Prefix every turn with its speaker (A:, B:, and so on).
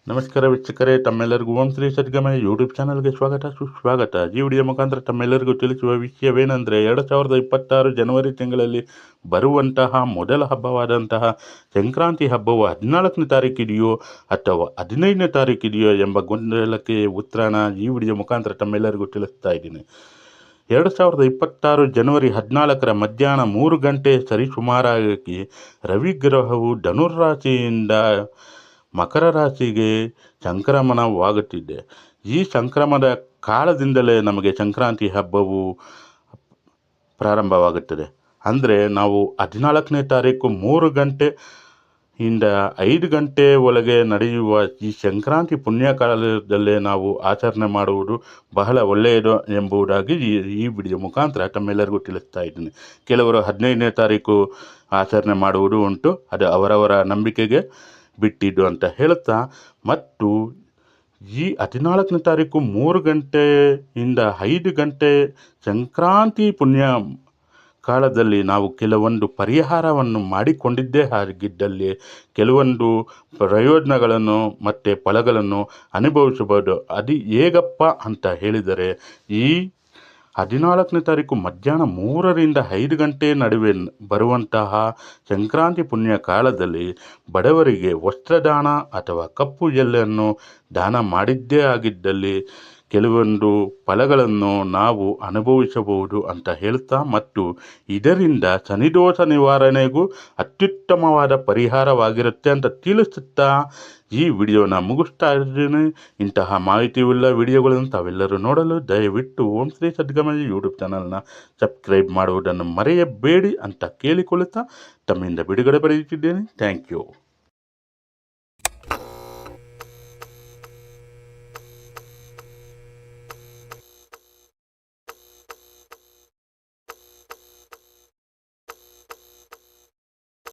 A: ನಮಸ್ಕಾರ ವೀಕ್ಷಕರೇ, ತಮ್ಮೆಲ್ಲರಿಗೂ ಓಂ ಶ್ರೀ ಸದ್ಗಮಯ ಯೂಟ್ಯೂಬ್ ಚಾನಲ್ಗೆ ಸ್ವಾಗತ ಸುಸ್ವಾಗತ. ಈ ವಿಡಿಯೋ ಮುಖಾಂತರ ತಮ್ಮೆಲ್ಲರಿಗೂ ತಿಳಿಸುವ ವಿಷಯವೇನೆಂದರೆ 2026 ಜನವರಿ ತಿಂಗಳಲ್ಲಿ ಬರುವಂತಹ ಮೊದಲ ಹಬ್ಬವಾದಂತಹ ಸಂಕ್ರಾಂತಿ ಹಬ್ಬವು 14ನೇ ತಾರೀಕಿದೆಯೋ ಅಥವಾ 15ನೇ ತಾರೀಕಿದೆಯೋ ಎಂಬ ಗೊಂದಲಕ್ಕೆ ಉತ್ತರನ ಈ ವಿಡಿಯೋ ಮುಖಾಂತರ ತಮ್ಮೆಲ್ಲರಿಗೂ ತಿಳಿಸ್ತಾ ಇದ್ದೀನಿ. 2026 ಜನವರಿ 14ರ ಮಧ್ಯಾಹ್ನ 3 ಗಂಟೆ ಸರಿಸುಮಾರಾಗಿ ರವಿಗ್ರಹವು ಧನುರಾಶಿಯಿಂದ ಮಕರ ರಾಶಿಗೆ ಸಂಕ್ರಮಣವಾಗುತ್ತಿದೆ. ಈ ಸಂಕ್ರಮಣದ ಕಾಲದಿಂದಲೇ ನಮಗೆ ಸಂಕ್ರಾಂತಿ ಹಬ್ಬವು ಪ್ರಾರಂಭವಾಗುತ್ತದೆ. ಅಂದರೆ ನಾವು 14ನೇ ತಾರೀಕು 3 ಗಂಟೆ ಇಂದ 5 ಗಂಟೆ ಒಳಗೆ ನಡೆಯುವ ಈ ಸಂಕ್ರಾಂತಿ ಪುಣ್ಯಕಾಲದಲ್ಲೇ ನಾವು ಆಚರಣೆ ಮಾಡುವುದು ಬಹಳ ಒಳ್ಳೆಯದು ಎಂಬುದಾಗಿ ಈ ವಿಡಿಯೋ ಮುಖಾಂತರ ತಮ್ಮೆಲ್ಲರಿಗೂ ತಿಳಿಸ್ತಾ ಇದ್ದೀನಿ. ಕೆಲವರು 15ನೇ ತಾರೀಕು ಆಚರಣೆ ಮಾಡುವುದು ಉಂಟು, ಅದು ಅವರವರ ನಂಬಿಕೆಗೆ ಬಿಟ್ಟಿದ್ದು ಅಂತ ಹೇಳುತ್ತಾ, ಮತ್ತು ಈ 14ನೇ ತಾರೀಕು 3 ಗಂಟೆಯಿಂದ 5 ಗಂಟೆ ಸಂಕ್ರಾಂತಿ ಪುಣ್ಯ ಕಾಲದಲ್ಲಿ ನಾವು ಕೆಲವೊಂದು ಪರಿಹಾರವನ್ನು ಮಾಡಿಕೊಂಡಿದ್ದೇ ಆಗಿದ್ದಲ್ಲಿ ಕೆಲವೊಂದು ಪ್ರಯೋಜನಗಳನ್ನು ಮತ್ತು ಫಲಗಳನ್ನು ಅನುಭವಿಸಬಹುದು. ಅದು ಹೇಗಪ್ಪ ಅಂತ ಹೇಳಿದರೆ, ಈ 14ನೇ ತಾರೀಕು ಮಧ್ಯಾಹ್ನ 3ರಿಂದ 5 ಗಂಟೆ ನಡುವೆ ಬರುವಂತಹ ಸಂಕ್ರಾಂತಿ ಪುಣ್ಯ ಕಾಲದಲ್ಲಿ ಬಡವರಿಗೆ ವಸ್ತ್ರದಾನ ಅಥವಾ ಕಪ್ಪು ಎಳ್ಳನ್ನು ದಾನ ಮಾಡಿದ್ದೇ ಆಗಿದ್ದಲ್ಲಿ ಕೆಲವೊಂದು ಫಲಗಳನ್ನು ನಾವು ಅನುಭವಿಸಬಹುದು ಅಂತ ಹೇಳ್ತಾ, ಮತ್ತು ಇದರಿಂದ ಶನಿದೋಷ ನಿವಾರಣೆಗೂ ಅತ್ಯುತ್ತಮವಾದ ಪರಿಹಾರವಾಗಿರುತ್ತೆ ಅಂತ ತಿಳಿಸುತ್ತಾ ಈ ವಿಡಿಯೋನ ಮುಗಿಸ್ತಾ ಇದ್ದೀನಿ. ಇಂತಹ ಮಾಹಿತಿಯುಳ್ಳ ವಿಡಿಯೋಗಳನ್ನು ತಾವೆಲ್ಲರೂ ನೋಡಲು ದಯವಿಟ್ಟು ಓಂ ಶ್ರೀ ಸದ್ಗಮಯ ಯೂಟ್ಯೂಬ್ ಚಾನಲ್ನ ಸಬ್ಸ್ಕ್ರೈಬ್ ಮಾಡುವುದನ್ನು ಮರೆಯಬೇಡಿ ಅಂತ ಕೇಳಿಕೊಳ್ಳುತ್ತಾ ತಮ್ಮಿಂದ ಬಿಡುಗಡೆ ಪಡೆಯುತ್ತಿದ್ದೇನೆ. Thank you.